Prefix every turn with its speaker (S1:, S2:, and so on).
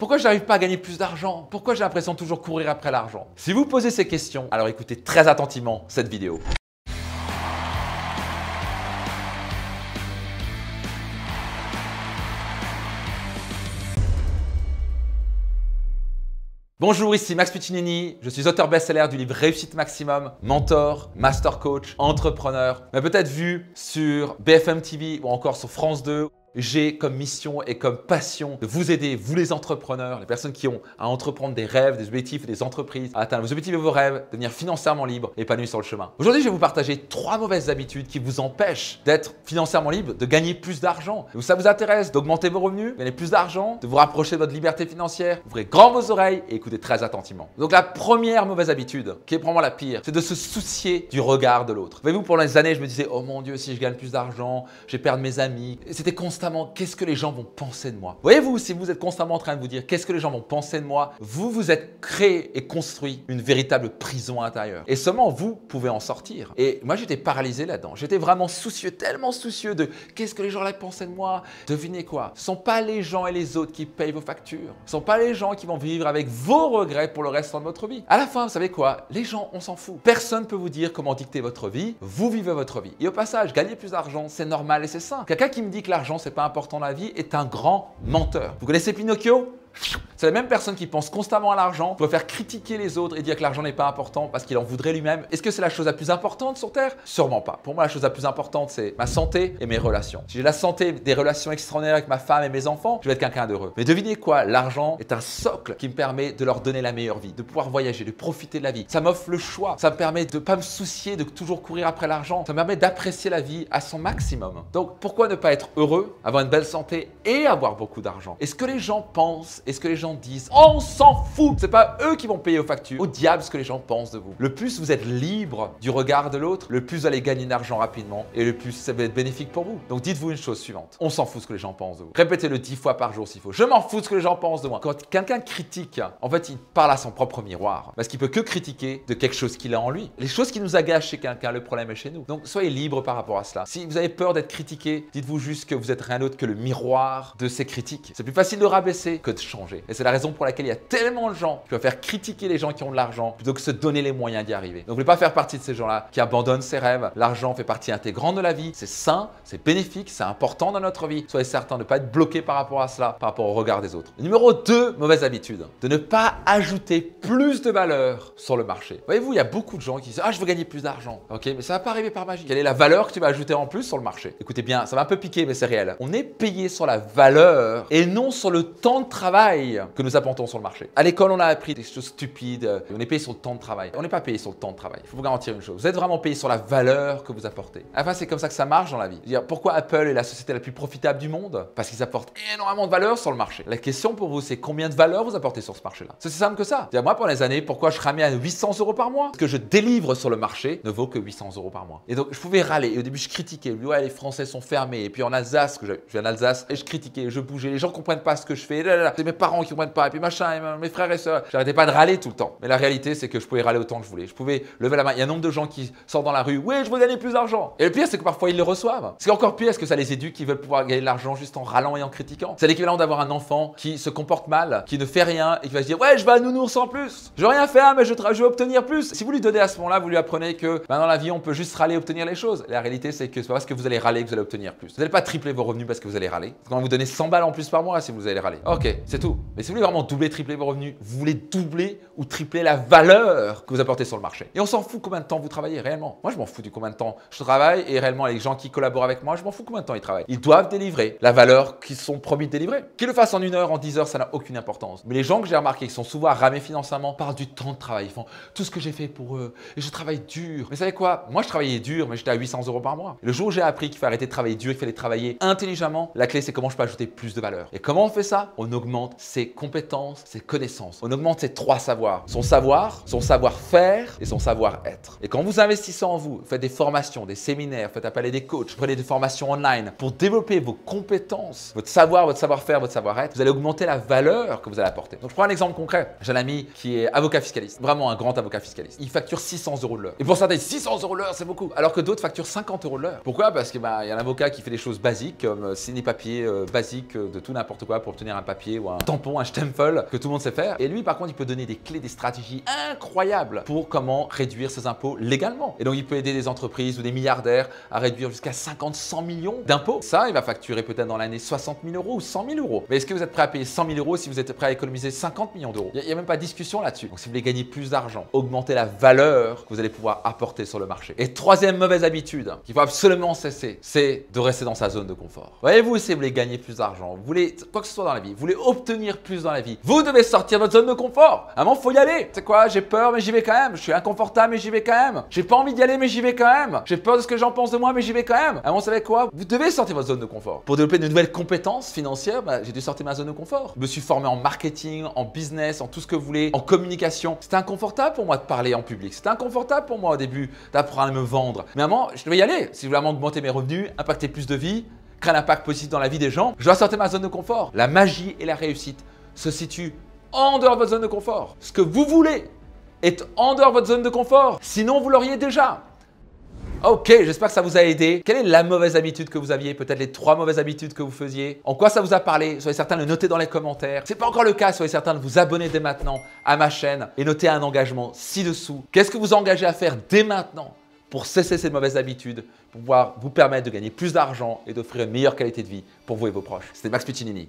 S1: Pourquoi je n'arrive pas à gagner plus d'argent? Pourquoi j'ai l'impression de toujours courir après l'argent? Si vous posez ces questions, alors écoutez très attentivement cette vidéo. Bonjour, ici Max Piccinini, je suis auteur best-seller du livre Réussite Maximum, mentor, master coach, entrepreneur. Mais peut-être vu sur BFM TV ou encore sur France 2. J'ai comme mission et comme passion de vous aider, vous les entrepreneurs, les personnes qui ont à entreprendre des rêves, des objectifs et des entreprises, à atteindre vos objectifs et vos rêves, devenir financièrement libre et épanoui sur le chemin. Aujourd'hui, je vais vous partager 3 mauvaises habitudes qui vous empêchent d'être financièrement libre, de gagner plus d'argent. Ça vous intéresse d'augmenter vos revenus, gagner plus d'argent, de vous rapprocher de votre liberté financière? Ouvrez grand vos oreilles et écoutez très attentivement. Donc la première mauvaise habitude, qui est probablement la pire, c'est de se soucier du regard de l'autre. Voyez-vous, pendant les années, je me disais, oh mon Dieu, si je gagne plus d'argent, je vais perdre mes amis. Et c'était constamment, qu'est-ce que les gens vont penser de moi? Voyez-vous, si vous êtes constamment en train de vous dire, qu'est-ce que les gens vont penser de moi, vous vous êtes créé et construit une véritable prison intérieure. Et seulement vous pouvez en sortir. Et moi, j'étais paralysé là-dedans. J'étais vraiment soucieux, tellement soucieux de qu'est-ce que les gens allaient penser de moi. Devinez quoi? Ce ne sont pas les gens et les autres qui payent vos factures. Ce ne sont pas les gens qui vont vivre avec vos regrets pour le restant de votre vie. À la fin, vous savez quoi? Les gens, on s'en fout. Personne ne peut vous dire comment dicter votre vie. Vous vivez votre vie. Et au passage, gagner plus d'argent, c'est normal et c'est sain. Quelqu'un qui me dit que l'argent, c'est pas important dans la vie est un grand menteur. Vous connaissez Pinocchio? C'est la même personne qui pense constamment à l'argent, pour faire critiquer les autres et dire que l'argent n'est pas important parce qu'il en voudrait lui-même. Est-ce que c'est la chose la plus importante sur Terre? Sûrement pas. Pour moi, la chose la plus importante, c'est ma santé et mes relations. Si j'ai la santé, des relations extraordinaires avec ma femme et mes enfants, je vais être quelqu'un d'heureux. Mais devinez quoi? L'argent est un socle qui me permet de leur donner la meilleure vie, de pouvoir voyager, de profiter de la vie. Ça m'offre le choix. Ça me permet de ne pas me soucier de toujours courir après l'argent. Ça me permet d'apprécier la vie à son maximum. Donc, pourquoi ne pas être heureux, avoir une belle santé et avoir beaucoup d'argent? Est-ce que les gens pensent? Est-ce que les gens disent? On s'en fout! C'est pas eux qui vont payer aux factures. Au diable ce que les gens pensent de vous. Le plus vous êtes libre du regard de l'autre, le plus vous allez gagner d'argent rapidement et le plus ça va être bénéfique pour vous. Donc dites-vous une chose suivante. On s'en fout ce que les gens pensent de vous. Répétez-le 10 fois par jour s'il faut. Je m'en fous de ce que les gens pensent de moi. Quand quelqu'un critique, en fait, il parle à son propre miroir. Parce qu'il peut que critiquer de quelque chose qu'il a en lui. Les choses qui nous agacent chez quelqu'un, le problème est chez nous. Donc soyez libre par rapport à cela. Si vous avez peur d'être critiqué, dites-vous juste que vous êtes rien d'autre que le miroir de ces critiques. C'est plus facile de rabaisser que de changer. Et c'est la raison pour laquelle il y a tellement de gens qui doivent faire critiquer les gens qui ont de l'argent plutôt que se donner les moyens d'y arriver. Donc, ne voulez pas faire partie de ces gens-là qui abandonnent ses rêves. L'argent fait partie intégrante de la vie. C'est sain, c'est bénéfique, c'est important dans notre vie. Soyez certain de ne pas être bloqué par rapport à cela, par rapport au regard des autres. Numéro 2, mauvaise habitude, de ne pas ajouter plus de valeur sur le marché. Voyez-vous, il y a beaucoup de gens qui disent « Ah, je veux gagner plus d'argent. » Ok, mais ça ne va pas arriver par magie. Quelle est la valeur que tu vas ajouter en plus sur le marché? Écoutez bien, ça va un peu piquer, mais c'est réel. On est payé sur la valeur et non sur le temps de travail que nous apportons sur le marché. À l'école, on a appris des choses stupides. On est payé sur le temps de travail. On n'est pas payé sur le temps de travail. Il faut vous garantir une chose. Vous êtes vraiment payé sur la valeur que vous apportez. Enfin, c'est comme ça que ça marche dans la vie. Dire, pourquoi Apple est la société la plus profitable du monde? Parce qu'ils apportent énormément de valeur sur le marché. La question pour vous, c'est combien de valeur vous apportez sur ce marché-là? C'est aussi simple que ça. Moi, pendant les années, pourquoi je ramais à 800 € par mois? Ce que je délivre sur le marché ne vaut que 800 € par mois. Et donc, je pouvais râler. Et au début, je critiquais. Je disais, ouais, les Français sont fermés. Et puis en Alsace, je viens d'Alsace, et je critiquais, je bougeais. Les gens ne comprennent pas ce que je fais. C'est mes parents qui ne comprennent pas. Et puis machin, et mes frères et sœurs. J'arrêtais pas de râler tout le temps. Mais la réalité, c'est que je pouvais râler autant que je voulais. Je pouvais lever la main. Il y a un nombre de gens qui sortent dans la rue. Oui, je veux gagner plus d'argent. Et le pire, c'est que parfois, ils le reçoivent. C'est encore pire, est-ce que ça les éduque qui veulent pouvoir gagner de l'argent juste en râlant et en critiquant? C'est l'équivalent d'avoir un enfant qui se comporte mal, qui ne fait rien et qui va se dire ouais, je vais à nounours en plus. Je veux rien faire, mais je veux obtenir plus. Si vous lui donnez à ce moment-là, vous lui apprenez que dans la vie, on peut juste râler et obtenir les choses. La réalité, c'est que c'est pas parce que vous allez râler que vous allez obtenir plus. Vous n'allez pas tripler vos revenus parce que vous allez râler. Quand vous donnez 100 balles en plus par mois si vous allez râler. Ok, c'est tout. Mais si vous voulez vraiment doubler, tripler vos revenus, vous voulez doubler ou tripler la valeur que vous apportez sur le marché. Et on s'en fout combien de temps vous travaillez réellement. Moi, je m'en fous du combien de temps je travaille et réellement les gens qui collaborent avec moi, je m'en fous combien de temps ils travaillent. Ils doivent délivrer la valeur qu'ils sont promis de délivrer. Qu'ils le fassent en 1 heure, en 10 heures, ça n'a aucune importance. Mais les gens que j'ai remarqué qui sont souvent à ramer financièrement parlent du temps de travail. Ils font tout ce que j'ai fait pour eux et je travaille dur. Mais vous savez quoi? Moi, je travaillais dur, mais j'étais à 800 € par mois. Et le jour où j'ai appris qu'il fallait arrêter de travailler dur, qu'il fallait travailler intelligemment, la clé, c'est comment je peux ajouter plus de valeur. Et comment on fait ça? On augmente ses compétences, ses connaissances. On augmente ses 3 savoirs. Son savoir-faire et son savoir-être. Et quand vous investissez en vous, faites des formations, des séminaires, faites appel à des coachs, prenez des formations online pour développer vos compétences, votre savoir, votre savoir-faire, votre savoir-être, vous allez augmenter la valeur que vous allez apporter. Donc, je prends un exemple concret. J'ai un ami qui est avocat fiscaliste, vraiment un grand avocat fiscaliste. Il facture 600 € de l'heure. Et pour certains, 600 € de l'heure, c'est beaucoup. Alors que d'autres facturent 50 € de l'heure. Pourquoi? Parce qu'il y a un avocat qui fait des choses basiques, comme signer des papiers basiques de tout n'importe quoi pour obtenir un papier ou un tampon, un Stempel que tout le monde sait faire. Et lui, par contre, il peut donner des clés, des stratégies incroyables pour comment réduire ses impôts légalement. Et donc, il peut aider des entreprises ou des milliardaires à réduire jusqu'à 50, 100 millions d'impôts. Ça, il va facturer peut-être dans l'année 60 000 euros ou 100 000 euros. Mais est-ce que vous êtes prêt à payer 100 000 euros si vous êtes prêt à économiser 50 millions d'euros? Il n'y a même pas de discussion là-dessus. Donc, si vous voulez gagner plus d'argent, augmenter la valeur que vous allez pouvoir apporter sur le marché. Et troisième mauvaise habitude qu'il faut absolument cesser, c'est de rester dans sa zone de confort. Voyez-vous, si vous voulez gagner plus d'argent, vous voulez quoi que ce soit dans la vie, vous voulez obtenir plus dans la vie, vous devez sortir de votre zone de confort. À un moment, il faut y aller. C'est quoi? J'ai peur, mais j'y vais quand même. Je suis inconfortable, mais j'y vais quand même. J'ai pas envie d'y aller, mais j'y vais quand même. J'ai peur de ce que j'en pense de moi, mais j'y vais quand même. À un moment, vous savez quoi? Vous devez sortir de votre zone de confort. Pour développer de nouvelles compétences financières, j'ai dû sortir de ma zone de confort. Je me suis formé en marketing, en business, en tout ce que vous voulez, en communication. C'était inconfortable pour moi de parler en public. C'était inconfortable pour moi au début d'apprendre à me vendre. Mais à un moment, je devais y aller. Si je voulais vraiment augmenter mes revenus, impacter plus de vie, créer un impact positif dans la vie des gens, je dois sortir de ma zone de confort. La magie et la réussite se situent en dehors de votre zone de confort. Ce que vous voulez est en dehors de votre zone de confort. Sinon, vous l'auriez déjà. Ok, j'espère que ça vous a aidé. Quelle est la mauvaise habitude que vous aviez? Peut-être les 3 mauvaises habitudes que vous faisiez? En quoi ça vous a parlé? Soyez certain de le noter dans les commentaires. Si ce n'est pas encore le cas, soyez certain de vous abonner dès maintenant à ma chaîne et noter un engagement ci-dessous. Qu'est-ce que vous engagez à faire dès maintenant pour cesser ces mauvaises habitudes, pour pouvoir vous permettre de gagner plus d'argent et d'offrir une meilleure qualité de vie pour vous et vos proches? C'était Max Piccinini.